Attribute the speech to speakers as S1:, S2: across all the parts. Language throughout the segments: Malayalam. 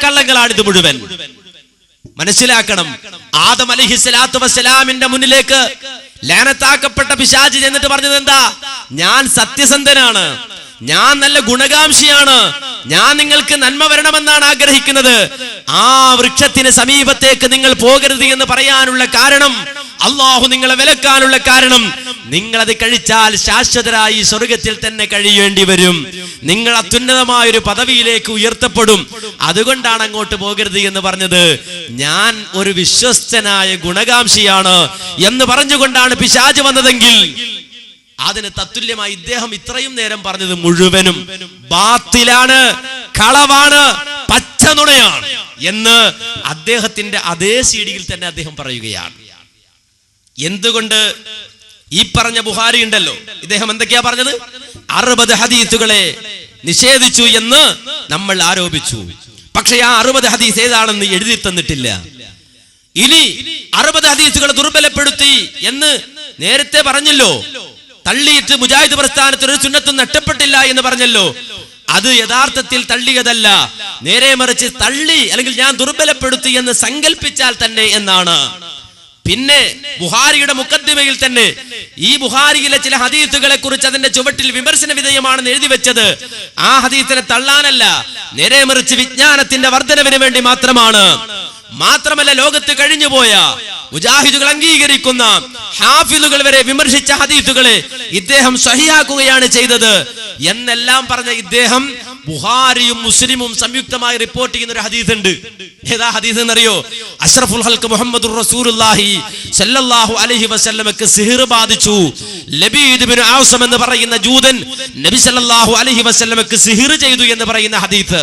S1: പച്ചക്കള്ളങ്ങളാണിത് മുഴുവൻ. മനസ്സിലാക്കണം. ആദം അലൈഹിസ്സലാത്തു വസ്സലാമിന്റെ മുന്നിലേക്ക് ലാനത്താക്കപ്പെട്ട പിശാച് എന്നിട്ട് പറഞ്ഞത് എന്താ? ഞാൻ സത്യസന്ധനാണ്, ഞാൻ നല്ല ഗുണകാംക്ഷിയാണ്, ഞാൻ നിങ്ങൾക്ക് നന്മ വരണമെന്നാണ് ആഗ്രഹിക്കുന്നത്. ആ വൃക്ഷത്തിന് സമീപത്തേക്ക് നിങ്ങൾ പോകരുത് എന്ന് പറയാനുള്ള കാരണം, അള്ളാഹു നിങ്ങളെ വിലക്കാനുള്ള കാരണം, നിങ്ങൾ അത് കഴിച്ചാൽ ശാശ്വതരായി സ്വർഗത്തിൽ തന്നെ കഴിയേണ്ടി വരും, നിങ്ങൾ അത്യുന്നതമായൊരു പദവിയിലേക്ക് ഉയർത്തപ്പെടും, അതുകൊണ്ടാണ് അങ്ങോട്ട് പോകരുത് എന്ന് പറഞ്ഞത്. ഞാൻ ഒരു വിശ്വസ്തനായ ഗുണകാംക്ഷിയാണ് എന്ന് പറഞ്ഞുകൊണ്ടാണ് പിശാച് വന്നതെങ്കിൽ അതിന് തത്തുല്യമായി ഇദ്ദേഹം ഇത്രയും നേരം പറഞ്ഞത് മുഴുവനും ബാത്തിലാണ്, കളവാണ്, പച്ച നുണയാണ് എന്ന് അദ്ദേഹത്തിന്റെ അതേ സീഡിയിൽ തന്നെ അദ്ദേഹം പറയുകയാണ്. എന്തുകൊണ്ട്? ഈ പറഞ്ഞ ബുഖാരി ഉണ്ടല്ലോ, ഇദ്ദേഹം എന്തൊക്കെയാ പറഞ്ഞത്? 60 ഹദീസുകളെ നിഷേധിച്ചു എന്ന് നമ്മൾ ആരോപിച്ചു. പക്ഷെ ആ 60 ഹദീസ് ഏതാണെന്ന് എഴുതി തന്നിട്ടില്ല. ഇനി 60 ഹദീസുകൾ ദുർബലപ്പെടുത്തി എന്ന് നേരത്തെ പറഞ്ഞല്ലോ, തള്ളിയിട്ട് മുജാഹിദ് പ്രസ്ഥാനത്തിന് ഒരു സുന്നത്തും നഷ്ടപ്പെട്ടില്ല എന്ന് പറഞ്ഞല്ലോ. അത് യഥാർത്ഥത്തിൽ തള്ളിയതല്ല, നേരെ മറിച്ച് തള്ളി അല്ലെങ്കിൽ ഞാൻ ദുർബലപ്പെടുത്തി എന്ന് സങ്കല്പിച്ചാൽ തന്നെ എന്നാണ്. പിന്നെ ബുഖാരിയുടെ മുഖദ്ദിമയിൽ തന്നെ ഈ ബുഖാരിയിലെ ചില ഹദീസുകളെ കുറിച്ച് അതിന്റെ ചുവട്ടിൽ വിമർശന വിധേയമാണെന്ന് എഴുതി വെച്ചത് ആ ഹദീസിനെ തള്ളാനല്ല, നേരെ മറിച്ച് വിജ്ഞാനത്തിന്റെ വർധനവിന് വേണ്ടി മാത്രമാണ്. മാത്രമല്ല, ലോകത്ത് കഴിഞ്ഞുപോയ മുജാഹിദുകൾ അംഗീകരിക്കുന്ന ഹാഫിദുകൾ വരെ വിമർശിച്ച ഹദീസുകളെ ഇദ്ദേഹം സഹിഹാക്കുകയാണ് ചെയ്തത് എന്നെല്ലാം പറഞ്ഞ ഇദ്ദേഹം ബുഖാരിയും മുസ്ലിമും സംയുക്തമായി റിപ്പോർട്ട് ചെയ്യുന്ന ഒരു ഹദീസ് ഉണ്ട്. ഏതാ ഹദീസ് എന്നറിയോ? അഷ്റഫുൽ ഹൽഖ് മുഹമ്മദുർ റസൂലുള്ളാഹി സ്വല്ലല്ലാഹു അലൈഹി വസല്ലമക്ക് സിഹ്ർ ബാധിച്ചു. ലബീദ് ഇബ്നു ഔസം എന്ന് പറയുന്ന ജൂതൻ നബി സല്ലല്ലാഹു അലൈഹി വസല്ലമക്ക് സിഹ്ർ ചെയ്തു എന്ന് പറയുന്ന ഹദീസ്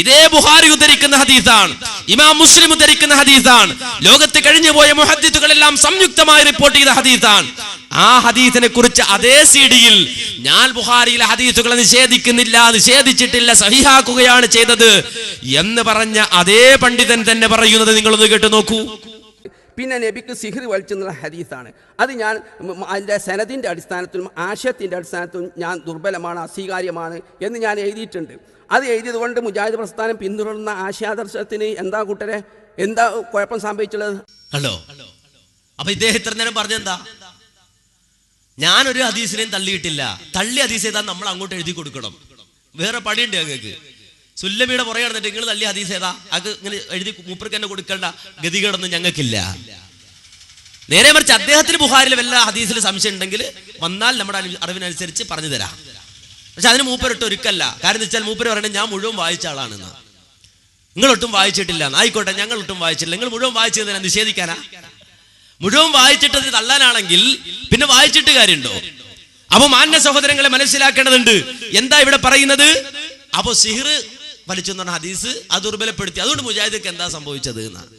S1: ഇതേ ബുഖാരി ഉദ്ധരിക്കുന്ന ഹദീസാണ്, ഇമാം മുസ്ലിം ഉദ്ധരിക്കുന്ന ഹദീസാണ്, ലോകത്ത് കഴിഞ്ഞുപോയ മുഹദ്ദിസുകളെല്ലാം സംയുക്തമായി റിപ്പോർട്ട് ചെയ്ത ഹദീസാണ്. ആ ഹദീസിനെ കുറിച്ച് അതേ സീഡിയിൽ ഞാൻ ബുഖാരിയിലെ ഹദീസുകളെ നിഷേധിക്കുന്നില്ല, നിഷേധിച്ചിട്ടില്ല, സഹിഹാക്കുകയാണ് ചെയ്തത് എന്ന് പറഞ്ഞ അതേ പണ്ഡിതൻ തന്നെ പറയുന്നത് നിങ്ങളൊന്ന് കേട്ട് നോക്കൂ.
S2: പിന്നെ നബിക്ക് സിഹ്ർ വലിച്ചെന്നുള്ള ഹദീസാണ്. അത് ഞാൻ അതിൻ്റെ സനദിൻ്റെ അടിസ്ഥാനത്തിലും ആശയത്തിൻ്റെ അടിസ്ഥാനത്തിലും ഞാൻ ദുർബലമാണ്, അസ്വീകാര്യമാണ് എന്ന് ഞാൻ എഴുതിയിട്ടുണ്ട്. അത് എഴുതിയത് കൊണ്ട് മുജാഹിദ് പ്രസ്ഥാനം പിന്തുടർന്ന ആശയാദർശത്തിന് എന്താ കൂട്ടരെ, എന്താ കുഴപ്പം സംഭവിച്ചുള്ളത്?
S1: ഹലോ, അപ്പൊ ഇദ്ദേഹം ഇത്ര നേരം പറഞ്ഞെന്താ? ഞാനൊരു ഹദീസിനെയും തള്ളിയിട്ടില്ല, തള്ളി ഹദീസ് ഏതാ നമ്മൾ അങ്ങോട്ട് എഴുതി കൊടുക്കണം. വേറെ പണിയുണ്ട് ഞങ്ങൾക്ക്. സുല്ലമിയുടെ പുറകെ നടന്നിട്ട് നിങ്ങൾ തള്ളി ഹദീസ് ഏതാ അത് ഇങ്ങനെ എഴുതി മൂപ്പർക്ക് തന്നെ കൊടുക്കേണ്ട ഗതികേടൊന്നും ഞങ്ങൾക്കില്ല. നേരെ മറിച്ച് അദ്ദേഹത്തിന് ബുഖാരിയിൽ വല്ല ഹദീസിൽ സംശയം ഉണ്ടെങ്കിൽ വന്നാൽ നമ്മുടെ അറിവിനനുസരിച്ച് പറഞ്ഞു തരാം. പക്ഷെ അതിന് മൂപ്പരിട്ട് ഒരുക്കല്ല. കാരണം എന്ന് വെച്ചാൽ മൂപ്പര് പറയണത് ഞാൻ മുഴുവൻ വായിച്ച ആളാണെന്ന്. നിങ്ങളൊട്ടും വായിച്ചിട്ടില്ല, ആയിക്കോട്ടെ ഞങ്ങൾ ഒട്ടും വായിച്ചിട്ടില്ല, നിങ്ങൾ മുഴുവൻ വായിച്ചതിനെ നിഷേധിക്കാനാ? മുഴുവൻ വായിച്ചിട്ട് അത് തള്ളാനാണെങ്കിൽ പിന്നെ വായിച്ചിട്ട് കാര്യമുണ്ടോ? അപ്പൊ മാന്യ സഹോദരങ്ങളെ മനസ്സിലാക്കേണ്ടതുണ്ട്. എന്താ ഇവിടെ പറയുന്നത്? അപ്പൊ സിഹ്ർ വലിച്ചു എന്ന് പറഞ്ഞ ഹദീസ് അത് ദുർബലപ്പെടുത്തി, അതുകൊണ്ട് മുജാഹിദക്ക് എന്താ സംഭവിച്ചത് എന്നാണ്.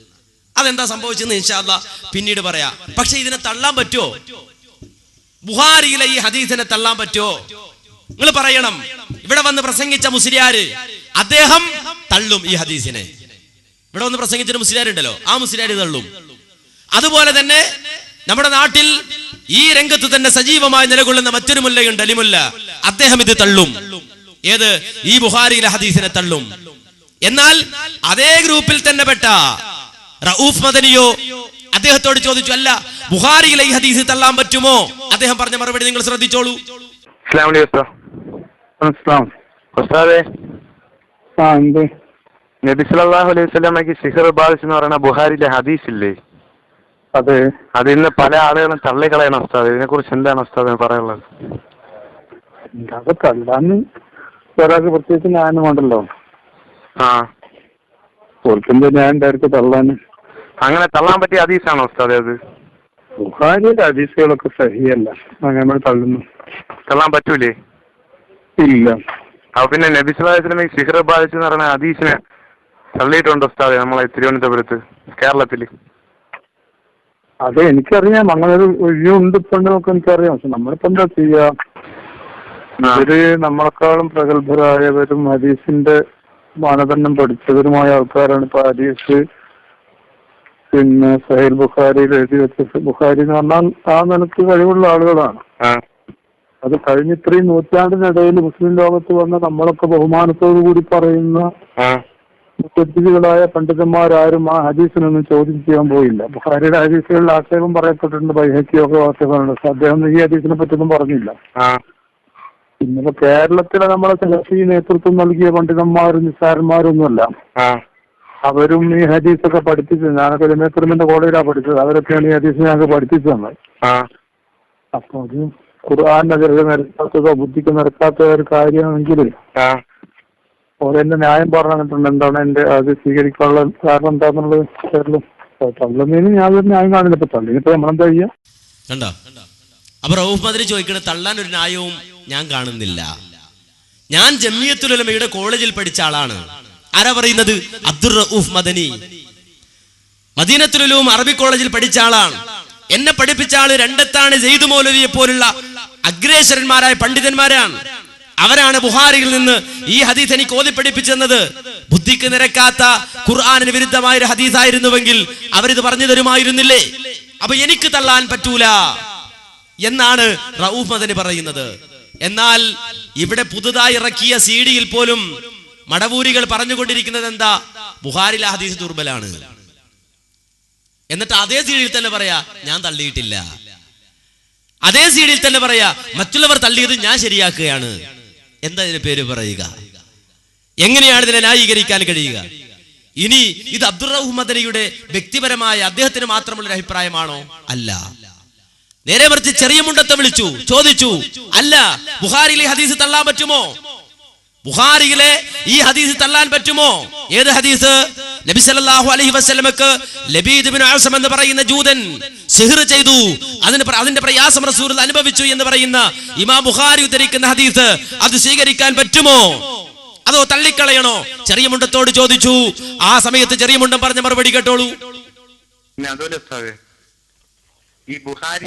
S1: അതെന്താ സംഭവിച്ചെന്ന് ഇൻഷാ അല്ലാഹ് പിന്നീട് പറയാം. പക്ഷെ ഇതിനെ തള്ളാൻ പറ്റുമോ? ബുഖാരിയിലെ ഈ ഹദീസിനെ തള്ളാൻ പറ്റുമോ? നിങ്ങൾ പറയണം. ഇവിടെ വന്ന് പ്രസംഗിച്ച മുസ്ലിയാര് അദ്ദേഹം തള്ളും ഈ ഹദീസിനെ. ഇവിടെ വന്ന് പ്രസംഗിച്ച മുസ്ലിയാരുണ്ടല്ലോ, ആ മുസ്ലിയാർ തള്ളും. അതുപോലെ തന്നെ നമ്മുടെ നാട്ടിൽ ഈ രംഗത്ത് തന്നെ സജീവമായി നിലകൊള്ളുന്ന മറ്റൊരു മുല്ലയുണ്ട്, അലിമുല്ല, അദ്ദേഹം ഇത് തള്ളും. ഏത്? ഈ ബുഖാരിയിലെ ഹദീസിനെ തള്ളും. എന്നാൽ അതേ ഗ്രൂപ്പിൽ തന്നെ പെട്ട റഊഫ് മദനിയോ അദ്ദേഹത്തോട് ചോദിച്ചു, അല്ല ബുഖാരിയിലെ ഈ ഹദീസ് തള്ളാൻ പറ്റുമോ? അദ്ദേഹം പറഞ്ഞ മറുപടി നിങ്ങൾ ശ്രദ്ധിച്ചോളൂ.
S3: നബി സല്ലല്ലാഹു അലൈഹി വസല്ലമക്ക് സിഹ്ർ ബാധിച്ചെന്ന് പറയുന്ന ബുഖാരിയിലെ ഹദീസ് ഇല്ലേ? അതെ, അതിന്ന് പല ആളുകളും തള്ളിക്കളയണം ഉസ്താദ്. ഇതിനെ കുറിച്ച് എന്താണ് ഉസ്താദ് പറയാനുള്ളത്?
S4: അത് തള്ളാന്ന് ഒരാൾക്ക് പ്രത്യേകിച്ച് ന്യായമുണ്ടല്ലോ.
S3: ആ,
S4: ഓർക്കെന്താ ഞാൻ ഡയറക്റ്റ് തള്ളാന്?
S3: അങ്ങനെ തള്ളാൻ പറ്റിയ ഹദീസാണോ ഉസ്താദ് അത്?
S4: ബുഖാരിയുടെ ഹദീസുകളൊക്കെ സഹിയല്ല, അങ്ങനെ തള്ളുന്നു.
S3: തള്ളാൻ പറ്റൂലേ?
S4: ഇല്ല.
S3: അപ്പൊ പിന്നെ നബി സല്ലല്ലാഹു അലൈഹി വസല്ലമക്ക് സിഹ്ർ ബാധിച്ചെന്ന് പറയുന്ന ഹദീസിനെ തള്ളിയിട്ടുണ്ട് ഉസ്താദ് നമ്മളെ തിരുവനന്തപുരത്ത്, കേരളത്തില്?
S4: അത് എനിക്കറിയാം, അങ്ങനെ ഒരു ഒഴിവുണ്ട് ഇപ്പൊക്കെ എനിക്കറിയാം. പക്ഷെ നമ്മളിപ്പോ എന്താ ചെയ്യാ? ഇവര് നമ്മളെക്കാളും പ്രഗത്ഭരായവരും ഹദീസിന്റെ മാനദണ്ഡം പഠിച്ചവരുമായ ആൾക്കാരാണ്. ഇപ്പൊ ഹദീസ് പിന്നെ സഹീൽ ബുഖാരിയിൽ എഴുതി വെച്ച ബുഖാരി എന്ന് പറഞ്ഞാൽ ആ നിലക്ക് കഴിവുള്ള ആളുകളാണ്. അത് കഴിഞ്ഞ ഇത്രയും നൂറ്റാണ്ടിനിടയിൽ മുസ്ലിം ലോകത്ത് വന്ന നമ്മളൊക്കെ ബഹുമാനത്തോടു കൂടി പറയുന്ന മുത്തദ്ദികളായ പണ്ഡിതന്മാരാരും ആ ഹദീസിനൊന്നും ചോദ്യം ചെയ്യാൻ പോയില്ല. ബുഖാരിയുടെ ഹദീസുകളിൽ ആക്ഷേപം പറയപ്പെട്ടിട്ടുണ്ട്, ബൈഹഖിയൊക്കെ ആക്ഷേപമുണ്ട്. അദ്ദേഹം ഈ ഹദീസിനെ പറ്റിയൊന്നും പറഞ്ഞില്ല. ഇന്നിപ്പോ കേരളത്തിലെ നമ്മളെ സലഫി നേതൃത്വം നൽകിയ പണ്ഡിതന്മാരും നിസ്സാരന്മാരൊന്നുമല്ല. അവരും ഈ ഹദീസൊക്കെ പഠിപ്പിച്ചത്. ഞാനൊക്കെ ജമിയത്തുലമയുടെ കോളേജിലാണ് പഠിച്ചത്. അവരൊക്കെയാണ് ഈ ഹദീസ് ഞങ്ങൾക്ക് പഠിപ്പിച്ചു തന്നത്. അപ്പൊ അത് ഖുർആന്റെ നിരക്കാത്തതോ ബുദ്ധിക്ക് നിരക്കാത്ത ഒരു കാര്യമാണെങ്കിൽ ഓരെന്റെ ന്യായം പറഞ്ഞിട്ടുണ്ട്. എന്താണ് എന്റെ അത് സ്വീകരിക്കാനുള്ള കാരണം എന്താന്നുള്ളത് കേരളം തള്ളുന്നതിന് യാതൊരു ന്യായം കാണില്ല. ഇപ്പൊ തള്ളിനിപ്പോ നമ്മളെന്താ ചെയ്യാ?
S1: കണ്ടോ? അപ്പൊ റഊഫ് മദനി ചോദിക്കണ തള്ളാൻ ഒരു ന്യായവും ഞാൻ കാണുന്നില്ല. ഞാൻ ജമിയത്തുൽ ഉലമയുടെ കോളേജിൽ പഠിച്ച ആളാണ്. ആരാ പറയുന്നത്? അബ്ദുർ റഊഫ് മദനി. മദീനത്തുൽ ഉലൂം അറബി കോളേജിൽ പഠിച്ച ആളാണ്. എന്നെ പഠിപ്പിച്ച ആള് രണ്ടത്താണ് സെയ്ദ് മൗലവിയെ പോലുള്ള അഗ്രേസരന്മാരായ പണ്ഡിതന്മാരാണ്. അവരാണ് ബുഖാരിയിൽ നിന്ന് ഈ ഹദീസ് എനിക്ക് ഓതി പഠിപ്പിച്ചെന്നത്. ബുദ്ധിക്ക് നിരക്കാത്ത ഖുർആനിന് വിരുദ്ധമായ ഒരു ഹദീസ് ആയിരുന്നുവെങ്കിൽ അവരിത് പറഞ്ഞു തരുമായിരുന്നില്ലേ? അപ്പൊ എനിക്ക് തള്ളാൻ പറ്റൂല എന്നാണ് റഊഫ് മദനി പറയുന്നത്. എന്നാൽ ഇവിടെ പുതുതായി ഇറക്കിയ CD-യിൽ പോലും മടവൂരികൾ പറഞ്ഞുകൊണ്ടിരിക്കുന്നത് എന്താ? ബുഖാരിയിലെ ഹദീസ് ദുർബലാണ്. എന്നിട്ട് അതേ CD-യിൽ തന്നെ പറയാ ഞാൻ തള്ളിയിട്ടില്ല. അതേ CD-യിൽ തന്നെ പറയാ മറ്റുള്ളവർ തള്ളിയത് ഞാൻ ശരിയാക്കുകയാണ്. എന്താ ഇതിന് പേര് പറയുക? എങ്ങനെയാണ് ഇതിനെ ന്യായീകരിക്കാൻ കഴിയുക? ഇനി ഇത് അബ്ദുർ റഊഫ് മദനിയുടെ വ്യക്തിപരമായ അദ്ദേഹത്തിന് മാത്രമുള്ള ഒരു അഭിപ്രായമാണോ? അല്ല. നേരെ മറിച്ച് ചെറിയ മുണ്ടത്തെ വിളിച്ചു ചോദിച്ചു, അല്ല ബുഖാരിയിലെ ഹദീസ് തള്ളാൻ പറ്റുമോ? ബുഖാരിയിലെ ഈ ഹദീസ് തള്ളാൻ പറ്റുമോ? ഏത് ഹദീസ്? നബി സല്ലല്ലാഹു അലൈഹി വസല്ലമക്ക് ലബീദ് ഇബ്നു അസ്സം എന്ന് പറയുന്ന ജൂതൻ സിഹ്ർ ചെയ്തു, അതിന്റെ പ്രയാസം റസൂൽ അനുഭവിച്ചു എന്ന് പറയുന്ന ഇമാം ബുഖാരി ഉദ്ധരിക്കുന്ന ഹദീസ്, അത് സ്വീകരിക്കാൻ പറ്റുമോ അതോ തള്ളിക്കളയണോ? ചെറിയ മുണ്ടത്തോട് ചോദിച്ചു. ആ സമയത്ത് ചെറിയ മുണ്ടൻ പറഞ്ഞ മറുപടി കേട്ടോളൂ.
S3: ഈ ബുഖാരി